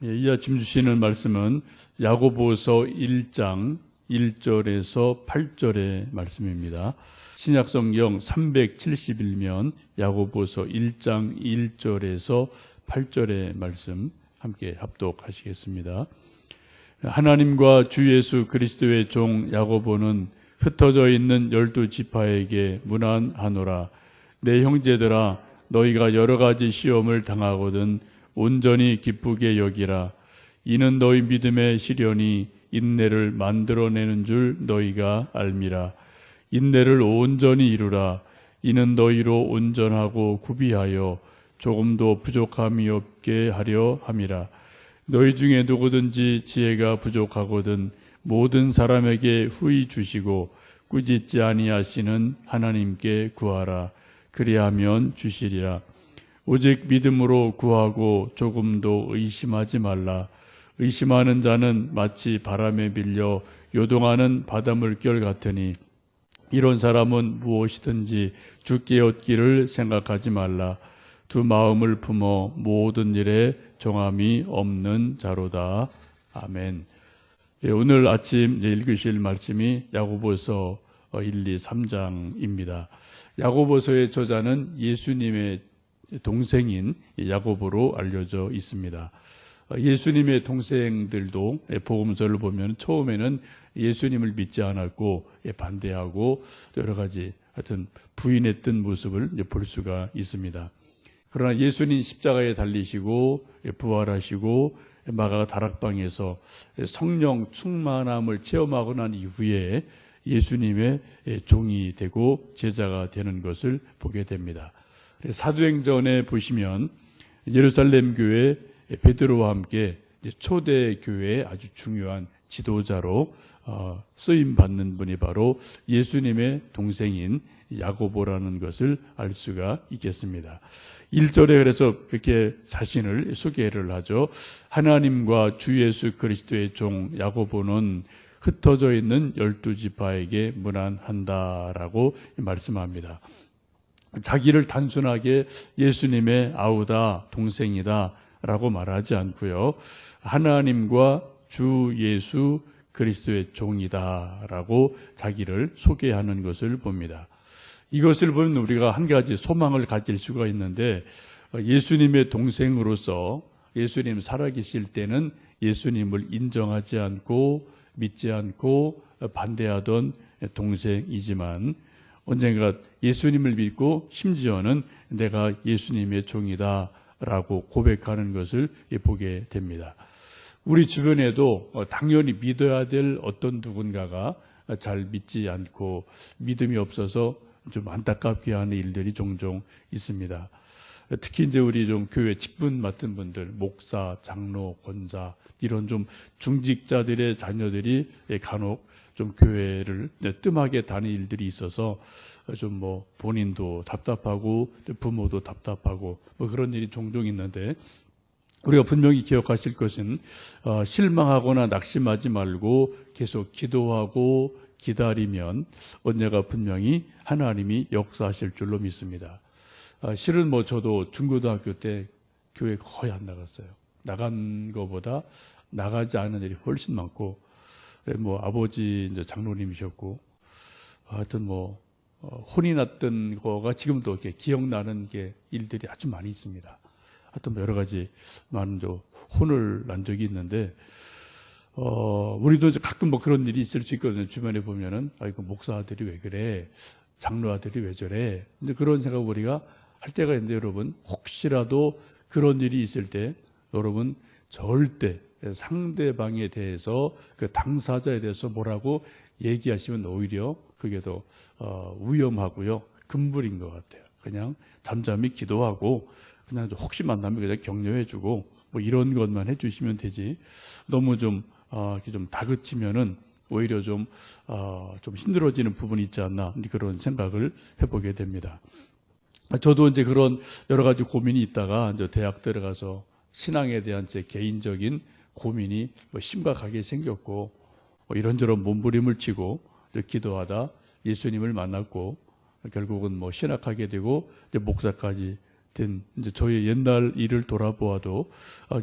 이 아침 주시는 말씀은 야고보서 1장 1절에서 8절의 말씀입니다. 신약성경 371면 야고보서 1장 1절에서 8절의 말씀 함께 합독하시겠습니다. 하나님과 주 예수 그리스도의 종 야고보는 흩어져 있는 12지파에게 문안하노라. 내 형제들아, 너희가 여러 가지 시험을 당하거든 온전히 기쁘게 여기라. 이는 너희 믿음의 시련이 인내를 만들어내는 줄 너희가 알미라. 인내를 온전히 이루라. 이는 너희로 온전하고 구비하여 조금도 부족함이 없게 하려 함이라. 너희 중에 누구든지 지혜가 부족하거든 모든 사람에게 후히 주시고 꾸짖지 아니하시는 하나님께 구하라. 그리하면 주시리라. 오직 믿음으로 구하고 조금도 의심하지 말라. 의심하는 자는 마치 바람에 밀려 요동하는 바닷물결 같으니 이런 사람은 무엇이든지 주께 얻기를 생각하지 말라. 두 마음을 품어 모든 일에 정함이 없는 자로다. 아멘. 오늘 아침 읽으실 말씀이 야고보서 1, 2, 3장입니다. 야고보서의 저자는 예수님의 동생인 야고보로 알려져 있습니다. 예수님의 동생들도 복음서를 보면 처음에는 예수님을 믿지 않았고 반대하고 여러 가지 하여튼 부인했던 모습을 볼 수가 있습니다. 그러나 예수님 십자가에 달리시고 부활하시고 마가 다락방에서 성령 충만함을 체험하고 난 이후에 예수님의 종이 되고 제자가 되는 것을 보게 됩니다. 사도행전에 보시면 예루살렘 교회 베드로와 함께 초대 교회의 아주 중요한 지도자로 쓰임 받는 분이 바로 예수님의 동생인 야고보라는 것을 알 수가 있겠습니다. 1절에 그래서 이렇게 자신을 소개를 하죠. 하나님과 주 예수 그리스도의 종 야고보는 흩어져 있는 12지파에게 문안한다라고 말씀합니다. 자기를 단순하게 예수님의 아우다, 동생이다 라고 말하지 않고요. 하나님과 주 예수 그리스도의 종이다 라고 자기를 소개하는 것을 봅니다. 이것을 보면 우리가 한 가지 소망을 가질 수가 있는데 예수님의 동생으로서 예수님 살아계실 때는 예수님을 인정하지 않고 믿지 않고 반대하던 동생이지만 언젠가 예수님을 믿고 심지어는 내가 예수님의 종이다 라고 고백하는 것을 보게 됩니다. 우리 주변에도 당연히 믿어야 될 어떤 누군가가 잘 믿지 않고 믿음이 없어서 좀 안타깝게 하는 일들이 종종 있습니다. 특히 이제 우리 좀 교회 직분 맡은 분들, 목사, 장로, 권사 이런 좀 중직자들의 자녀들이 간혹 좀 교회를 뜸하게 다니는 일들이 있어서 좀 뭐 본인도 답답하고 부모도 답답하고 뭐 그런 일이 종종 있는데 우리가 분명히 기억하실 것은 실망하거나 낙심하지 말고 계속 기도하고 기다리면 언젠가 분명히 하나님이 역사하실 줄로 믿습니다. 실은 뭐 저도 중고등학교 때 교회 거의 안 나갔어요. 나간 것보다 나가지 않은 일이 훨씬 많고 뭐 아버지 이제 장로님이셨고 하여튼 뭐 혼이 났던 거가 지금도 이렇게 기억나는 게 일들이 아주 많이 있습니다. 하여튼 뭐 여러 가지 많은 혼을 난 적이 있는데 우리도 이제 가끔 뭐 그런 일이 있을 수 있거든요. 주변에 보면은 아이고 목사 아들이 왜 그래, 장로 아들이 왜 저래. 근데 그런 생각 우리가 할 때가 있는데 여러분 혹시라도 그런 일이 있을 때 여러분 절대 상대방에 대해서 그 당사자에 대해서 뭐라고 얘기하시면 오히려 그게 더 위험하고요 금불인 것 같아요. 그냥 잠잠히 기도하고 그냥 혹시 만나면 그냥 격려해주고 뭐 이런 것만 해주시면 되지. 너무 좀 다그치면은 오히려 좀 힘들어지는 부분이 있지 않나 그런 생각을 해보게 됩니다. 저도 이제 그런 여러 가지 고민이 있다가 이제 대학 들어가서 신앙에 대한 제 개인적인 고민이 뭐 심각하게 생겼고 이런저런 몸부림을 치고 기도하다 예수님을 만났고 결국은 뭐 신학하게 되고 이제 목사까지 된 이제 저의 옛날 일을 돌아보아도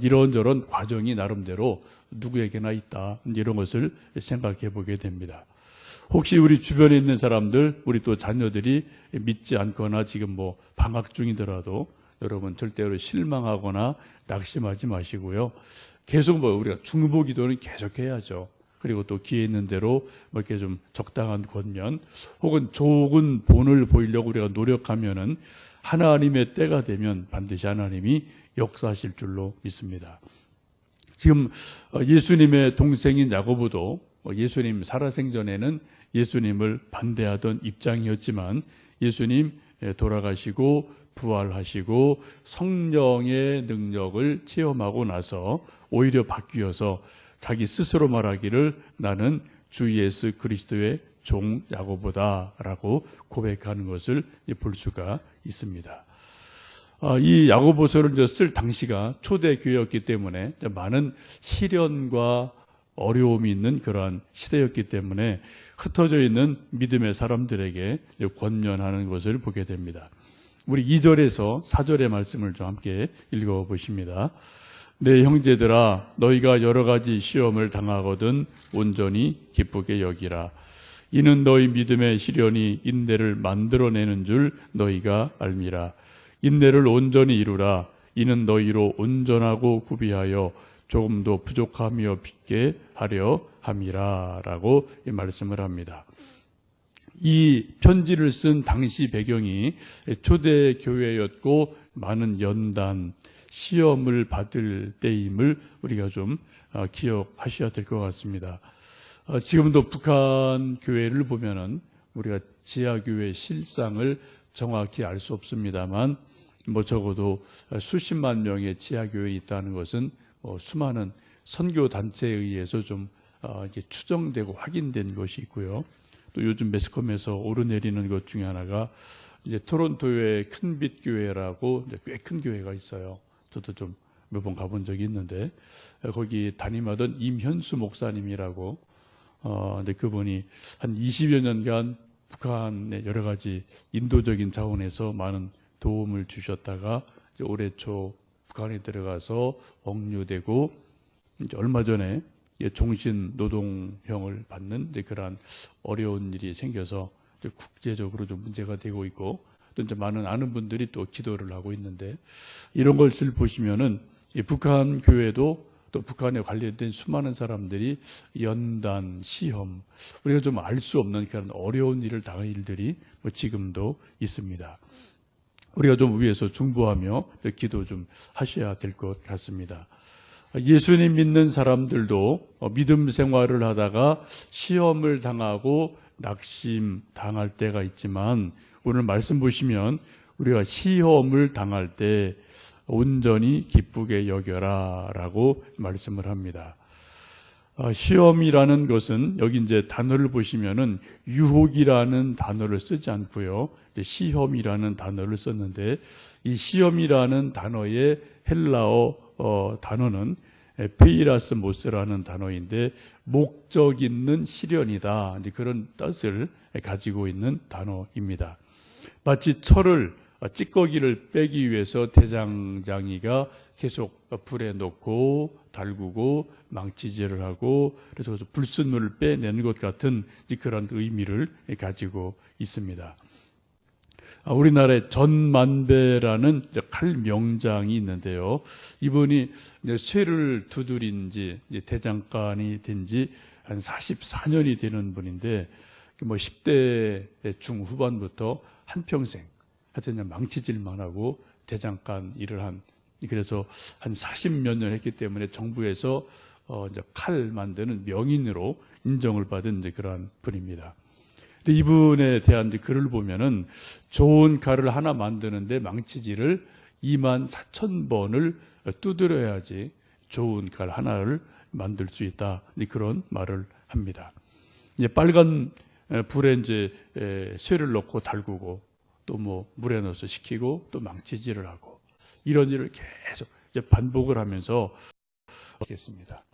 이런저런 과정이 나름대로 누구에게나 있다. 이런 것을 생각해 보게 됩니다. 혹시 우리 주변에 있는 사람들, 우리 또 자녀들이 믿지 않거나 지금 뭐 방학 중이더라도 여러분 절대로 실망하거나 낙심하지 마시고요. 계속 뭐 우리가 중보 기도는 계속 해야죠. 그리고 또 기회 있는 대로 뭐 이렇게 좀 적당한 권면 혹은 좋은 본을 보이려고 우리가 노력하면은 하나님의 때가 되면 반드시 하나님이 역사하실 줄로 믿습니다. 지금 예수님의 동생인 야고보도 예수님 살아생전에는 예수님을 반대하던 입장이었지만 예수님 돌아가시고 부활하시고 성령의 능력을 체험하고 나서 오히려 바뀌어서 자기 스스로 말하기를 나는 주 예수 그리스도의 종 야고보다라고 고백하는 것을 볼 수가 있습니다. 이 야고보서를 쓸 당시가 초대교회였기 때문에 많은 시련과 어려움이 있는 그러한 시대였기 때문에 흩어져 있는 믿음의 사람들에게 권면하는 것을 보게 됩니다. 우리 2절에서 4절의 말씀을 좀 함께 읽어보십니다. 내 형제들아 너희가 여러 가지 시험을 당하거든 온전히 기쁘게 여기라. 이는 너희 믿음의 시련이 인내를 만들어내는 줄 너희가 알미라. 인내를 온전히 이루라. 이는 너희로 온전하고 구비하여 조금도 부족함이 없게 하려 함이라 라고 말씀을 합니다. 이 편지를 쓴 당시 배경이 초대교회였고 많은 연단, 시험을 받을 때임을 우리가 좀 기억하셔야 될 것 같습니다. 지금도 북한 교회를 보면은 우리가 지하교회 실상을 정확히 알 수 없습니다만 뭐 적어도 수십만 명의 지하교회에 있다는 것은 수많은 선교 단체에 의해서 좀 이게 추정되고 확인된 것이 있고요. 또 요즘 매스컴에서 오르내리는 것 중에 하나가 이제 토론토의 큰빛 교회라고 꽤 큰 교회가 있어요. 저도 좀 몇 번 가본 적이 있는데 거기 담임하던 임현수 목사님이라고 근데 그분이 한 20여 년간 북한의 여러 가지 인도적인 차원에서 많은 도움을 주셨다가 이제 올해 초 북한에 들어가서 억류되고 이제 얼마 전에 종신 노동형을 받는 이제 그러한 어려운 일이 생겨서 이제 국제적으로 좀 문제가 되고 있고 또 이제 많은 아는 분들이 또 기도를 하고 있는데 이런 것을 보시면은 이 북한 교회도 또 북한에 관련된 수많은 사람들이 연단, 시험, 우리가 좀 알 수 없는 그런 어려운 일을 당한 일들이 뭐 지금도 있습니다. 우리가 좀 위에서 중보하며 기도 좀 하셔야 될 것 같습니다. 예수님 믿는 사람들도 믿음 생활을 하다가 시험을 당하고 낙심 당할 때가 있지만 오늘 말씀 보시면 우리가 시험을 당할 때 온전히 기쁘게 여겨라 라고 말씀을 합니다. 시험이라는 것은 여기 이제 단어를 보시면은 유혹이라는 단어를 쓰지 않고요. 시험이라는 단어를 썼는데 이 시험이라는 단어의 헬라어 단어는 페이라스 모스라는 단어인데 목적 있는 시련이다. 이제 그런 뜻을 가지고 있는 단어입니다. 마치 철을 찌꺼기를 빼기 위해서 대장장이가 계속 불에 놓고 달구고 망치질을 하고 그래서 불순물을 빼내는 것 같은 그런 의미를 가지고 있습니다. 우리나라에 전만배라는 칼 명장이 있는데요. 이분이 쇠를 두드린 지 대장간이 된 지 한 44년이 되는 분인데 뭐 10대 중후반부터 한평생 하여튼 망치질만 하고 대장간 일을 한 그래서 한 40몇 년 했기 때문에 정부에서 이제 칼 만드는 명인으로 인정을 받은 이제 그러한 분입니다. 근데 이분에 대한 이제 글을 보면은 좋은 칼을 하나 만드는데 망치질을 24,000번을 두드려야지 좋은 칼 하나를 만들 수 있다. 그런 말을 합니다. 이제 빨간 불에 이제 쇠를 넣고 달구고 또 뭐 물에 넣어서 식히고 또 망치질을 하고 이런 일을 계속 이제 반복을 하면서 하겠습니다.